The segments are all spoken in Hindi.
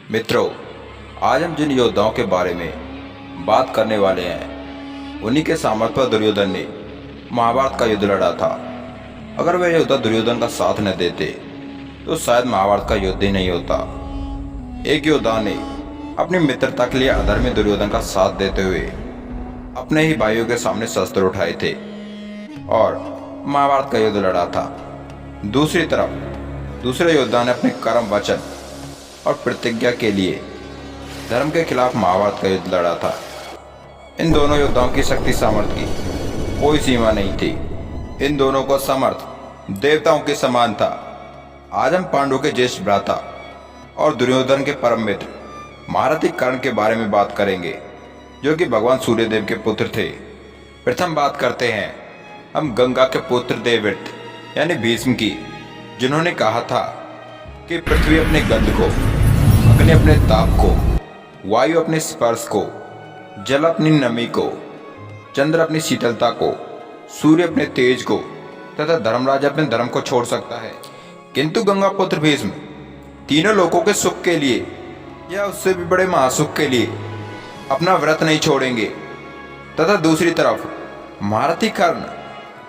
मित्रों, आज हम जिन योद्धाओं के बारे में बात करने वाले हैं उन्हीं के सामर्थ्य पर दुर्योधन ने महाभारत का युद्ध लड़ा था। अगर वे योद्धा दुर्योधन का साथ न देते तो शायद महाभारत का युद्ध ही नहीं होता। एक योद्धा ने अपनी मित्रता के लिए अधर्मी दुर्योधन का साथ देते हुए अपने ही भाइयों के सामने शस्त्र उठाए थे और महाभारत का युद्ध लड़ा था। दूसरी तरफ दूसरे योद्धा ने अपने कर्म, वचन और प्रतिज्ञा के लिए धर्म के खिलाफ महाभारत का युद्ध लड़ा था। इन दोनों योद्धाओं की शक्ति सामर्थ्य की कोई सीमा नहीं थी। इन दोनों का सामर्थ्य देवताओं के समान था। आज हम पांडु के ज्येष्ठ भ्राता और दुर्योधन के परम मित्र महारथी कर्ण के बारे में बात करेंगे, जो कि भगवान सूर्यदेव के पुत्र थे। प्रथम बात करते हैं हम गंगा के पुत्र देवव्रत यानी भीष्म की, जिन्होंने कहा था कि पृथ्वी अपने गंध को, अग्नि अपने ताप को, वायु अपने स्पर्श को, जल अपनी नमी को, चंद्र अपनी शीतलता को, सूर्य अपने तेज को तथा धर्मराज अपने धर्म को छोड़ सकता है, किंतु गंगा पुत्र भीष्म तीनों लोगों के सुख के लिए या उससे भी बड़े महासुख के लिए अपना व्रत नहीं छोड़ेंगे। तथा दूसरी तरफ महारथी कर्ण,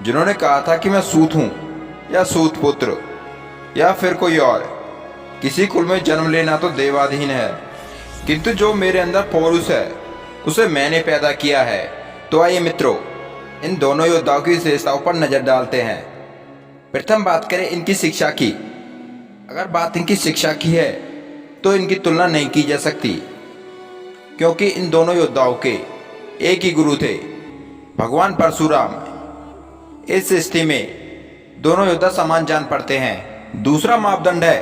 जिन्होंने कहा था कि मैं सूत हूं या सूत पुत्र या फिर कोई और किसी कुल में जन्म लेना तो देवाधीन है, किंतु जो मेरे अंदर पौरुष है उसे मैंने पैदा किया है। तो आइए मित्रों, इन दोनों योद्धाओं की विशेषताओं पर नजर डालते हैं। प्रथम बात करें इनकी शिक्षा की। अगर बात इनकी शिक्षा की है तो इनकी तुलना नहीं की जा सकती, क्योंकि इन दोनों योद्धाओं के एक ही गुरु थे, भगवान परशुराम। इस स्थिति में दोनों योद्धा समान जान पड़ते हैं। दूसरा मापदंड है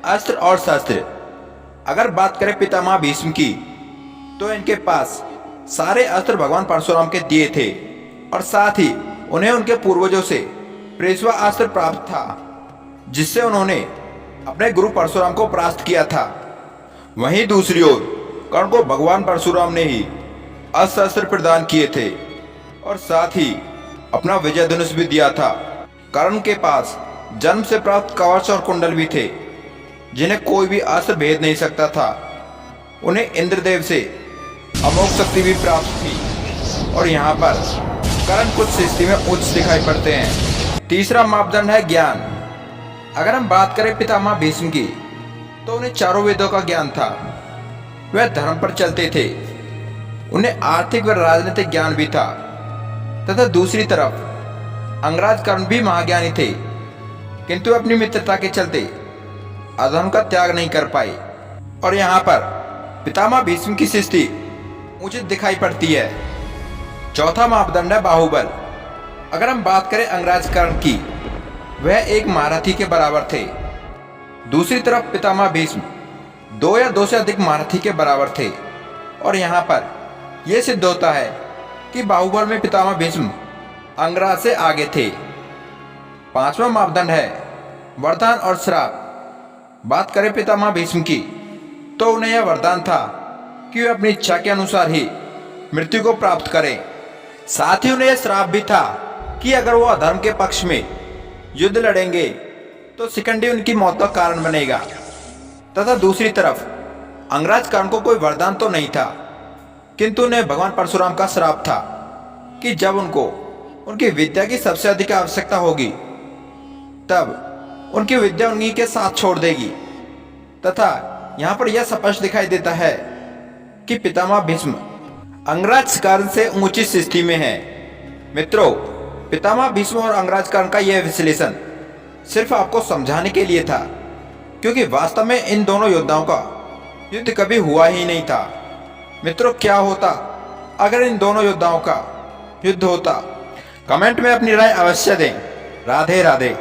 अस्त्र और शस्त्र। अगर बात करें पितामह भीष्म की, तो इनके पास सारे अस्त्र भगवान परशुराम के दिए थे और साथ ही उन्हें उनके पूर्वजों से प्रेषवा अस्त्र प्राप्त था, जिससे उन्होंने अपने गुरु परशुराम को परास्त किया था। वहीं दूसरी ओर कर्ण को भगवान परशुराम ने ही अस्त्र शस्त्र प्रदान किए थे और साथ ही अपना विजय धनुष भी दिया था। कर्ण के पास जन्म से प्राप्त कवच और कुंडल भी थे, जिन्हें कोई भी अस्त्र भेद नहीं सकता था। उन्हें इंद्रदेव से अमोघ शक्ति भी प्राप्त थी और यहाँ पर कर्ण कुछ स्थिति में उच्च दिखाई पड़ते हैं। तीसरा मापदंड है ज्ञान। अगर हम बात करें पितामह भीष्म की, तो उन्हें चारों वेदों का ज्ञान था। वह धर्म पर चलते थे। उन्हें आर्थिक व राजनीतिक ज्ञान भी था। तथा दूसरी तरफ अंगराज कर्ण भी महाज्ञानी थे, किंतु अपनी मित्रता के चलते अधर्म का त्याग नहीं कर पाए और यहाँ पर पितामह भीष्म की स्थिति उचित दिखाई पड़ती है। चौथा मापदंड है बाहुबल। अगर हम बात करें अंगराज कर्ण की, वह एक महारथी के बराबर थे। दूसरी तरफ पितामह भीष्म 2 या 2 से अधिक महारथी के बराबर थे और यहाँ पर यह सिद्ध होता है कि बाहुबल में पितामह भीष्म अंगराज से आगे थे। पांचवा मापदंड है वरदान और श्राप। बात करें पितामह भीष्म की, तो उन्हें यह वरदान था कि वे अपनी इच्छा के अनुसार ही मृत्यु को प्राप्त करें। साथ ही उन्हें यह श्राप भी था कि अगर वो अधर्म के पक्ष में युद्ध लड़ेंगे तो शिखंडी उनकी मौत का कारण बनेगा। तथा दूसरी तरफ अंगराज कर्ण को कोई वरदान तो नहीं था, किंतु उन्हें भगवान परशुराम का श्राप था कि जब उनको उनकी विद्या की सबसे अधिक आवश्यकता होगी, तब उनकी विद्या उन्हीं के साथ छोड़ देगी। तथा यहाँ पर यह स्पष्ट दिखाई देता है कि पितामह भीष्म अंगराज कर्ण से ऊंची स्थिति में है। मित्रों, पितामह भीष्म और अंगराज कर्ण का यह विश्लेषण सिर्फ आपको समझाने के लिए था, क्योंकि वास्तव में इन दोनों योद्धाओं का युद्ध कभी हुआ ही नहीं था। मित्रों, क्या होता अगर इन दोनों योद्धाओं का युद्ध होता? कमेंट में अपनी राय अवश्य दें। राधे राधे।